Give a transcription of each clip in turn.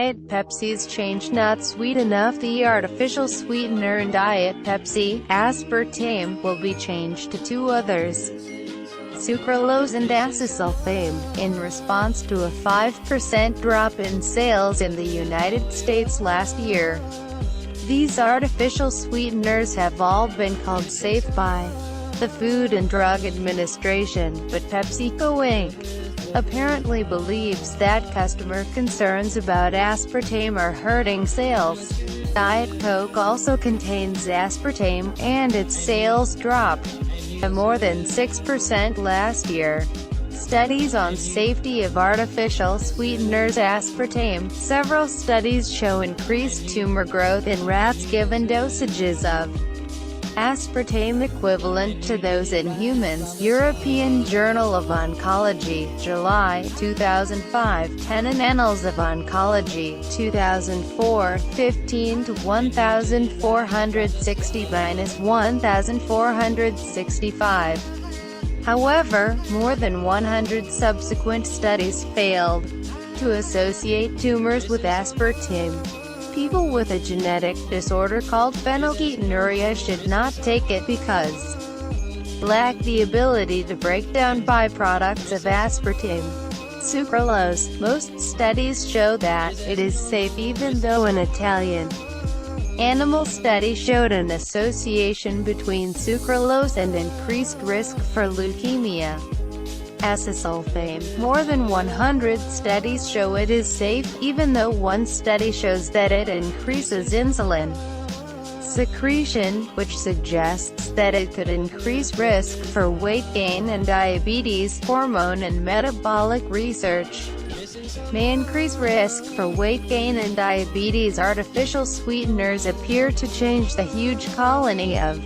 Diet Pepsi's changed not sweet enough. The artificial sweetener in Diet Pepsi, aspartame, will be changed to two others, sucralose and aspartame, in response to a 5% drop in sales in the United States last year. These artificial sweeteners have all been called safe by the Food and Drug Administration, but PepsiCo Inc. apparently believes that customer concerns about aspartame are hurting sales. Diet Coke also contains aspartame, and its sales dropped by more than 6% last year. Studies on safety of artificial sweeteners. Aspartame. Several studies show increased tumor growth in rats given dosages of aspartame equivalent to those in humans. European Journal of Oncology, July 2005. 10 in Annals of Oncology, 2004, 15 to 1460-1465. However, more than 100 subsequent studies failed to associate tumors with aspartame. People with a genetic disorder called phenylketonuria should not take it because lack the ability to break down byproducts of aspartame, sucralose. Most studies show that it is safe, even though an Italian animal study showed an association between sucralose and increased risk for leukemia. Aspartame. More than 100 studies show it is safe, even though one study shows that it increases insulin secretion, which suggests that it could increase risk for weight gain and diabetes. Hormone and metabolic research may increase risk for weight gain and diabetes. Artificial sweeteners appear to change the huge colony of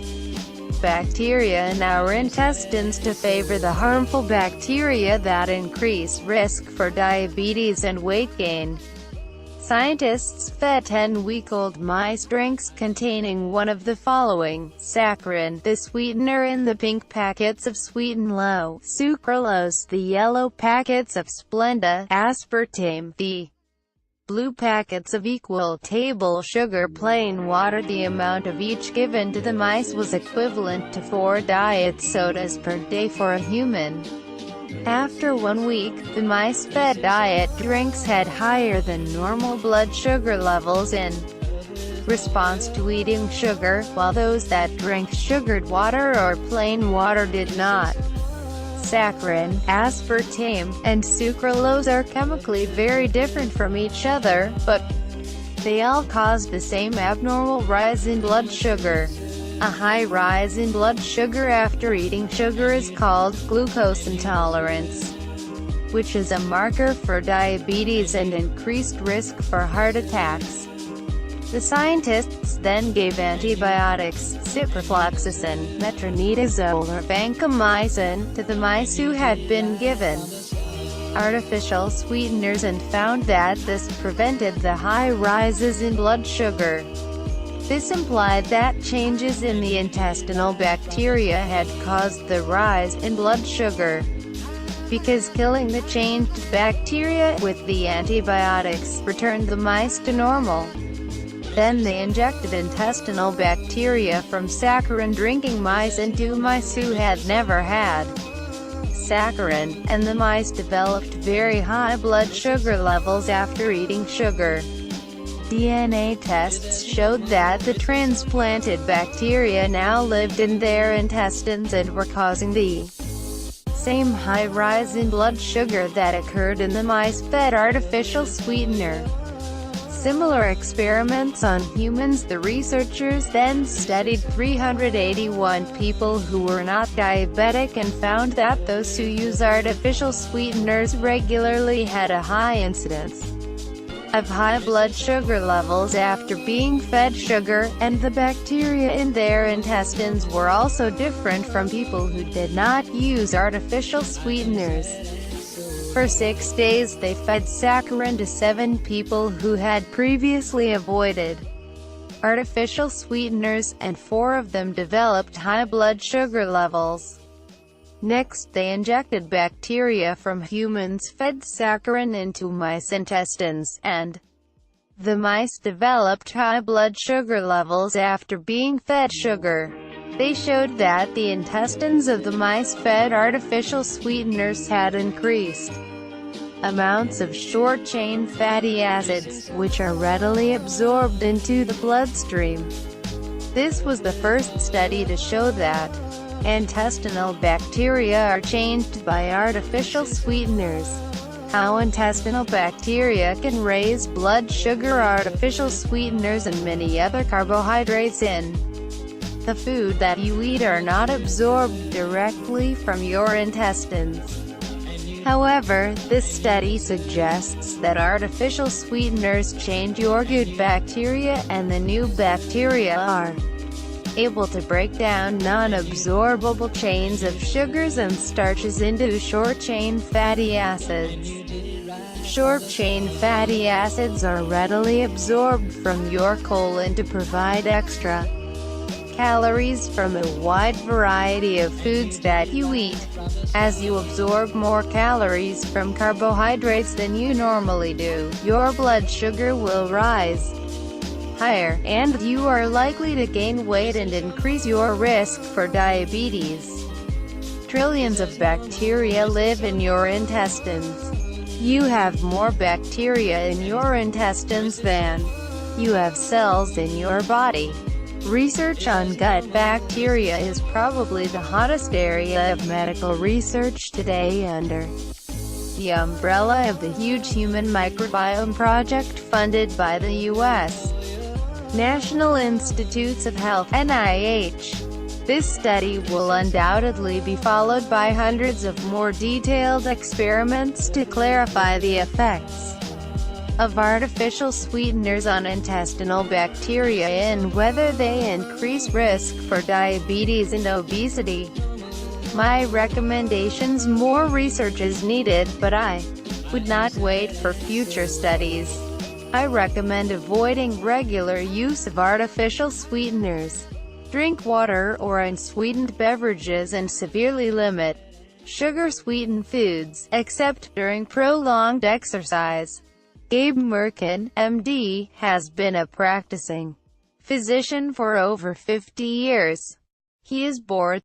bacteria in our intestines to favor the harmful bacteria that increase risk for diabetes and weight gain. Scientists fed 10-week-old mice drinks containing one of the following: saccharin, the sweetener in the pink packets of Sweeten Low; sucralose, the yellow packets of Splenda; aspartame, the blue packets of equal table sugar plain water. The amount of each given to the mice was equivalent to 4 diet sodas per day for a human. After 1 week, the mice fed diet drinks had higher than normal blood sugar levels in response to eating sugar, while those that drank sugared water or plain water did not. Saccharin, aspartame, and sucralose are chemically very different from each other, but they all cause the same abnormal rise in blood sugar. A high rise in blood sugar after eating sugar is called glucose intolerance, which is a marker for diabetes and increased risk for heart attacks. The scientists then gave antibiotics, ciprofloxacin, metronidazole or vancomycin, to the mice who had been given artificial sweeteners and found that this prevented the high rises in blood sugar. This implied that changes in the intestinal bacteria had caused the rise in blood sugar, because killing the changed bacteria with the antibiotics returned the mice to normal. Then they injected intestinal bacteria from saccharin drinking mice into mice who had never had saccharin, and the mice developed very high blood sugar levels after eating sugar. DNA tests showed that the transplanted bacteria now lived in their intestines and were causing the same high rise in blood sugar that occurred in the mice fed artificial sweetener. Similar experiments on humans. The researchers then studied 381 people who were not diabetic and found that those who use artificial sweeteners regularly had a high incidence of high blood sugar levels after being fed sugar, and the bacteria in their intestines were also different from people who did not use artificial sweeteners. For 6 days they fed saccharin to 7 people who had previously avoided artificial sweeteners, and 4 of them developed high blood sugar levels. Next they injected bacteria from humans fed saccharin into mice intestines, and The mice developed high blood sugar levels after being fed sugar. They showed that the intestines of the mice fed artificial sweeteners had increased amounts of short-chain fatty acids, which are readily absorbed into the bloodstream. This was the first study to show that intestinal bacteria are changed by artificial sweeteners. How intestinal bacteria can raise blood sugar. Artificial sweeteners and many other carbohydrates in the food that you eat are not absorbed directly from your intestines. However, this study suggests that artificial sweeteners change your good bacteria, and the new bacteria are able to break down non-absorbable chains of sugars and starches into short-chain fatty acids. Short-chain fatty acids are readily absorbed from your colon to provide extra calories from a wide variety of foods that you eat. As you absorb more calories from carbohydrates than you normally do, your blood sugar will rise higher, and you are likely to gain weight and increase your risk for diabetes. Trillions of bacteria live in your intestines. You have more bacteria in your intestines than you have cells in your body. Research on gut bacteria is probably the hottest area of medical research today, under the umbrella of the Huge Human Microbiome Project funded by the U.S. National Institutes of Health (NIH). This study will undoubtedly be followed by hundreds of more detailed experiments to clarify the effects of artificial sweeteners on intestinal bacteria and whether they increase risk for diabetes and obesity. My recommendations: more research is needed, but I would not wait for future studies. I recommend avoiding regular use of artificial sweeteners. Drink water or unsweetened beverages and severely limit sugar-sweetened foods, except during prolonged exercise. Gabe Merkin, MD, has been a practicing physician for over 50 years. He is board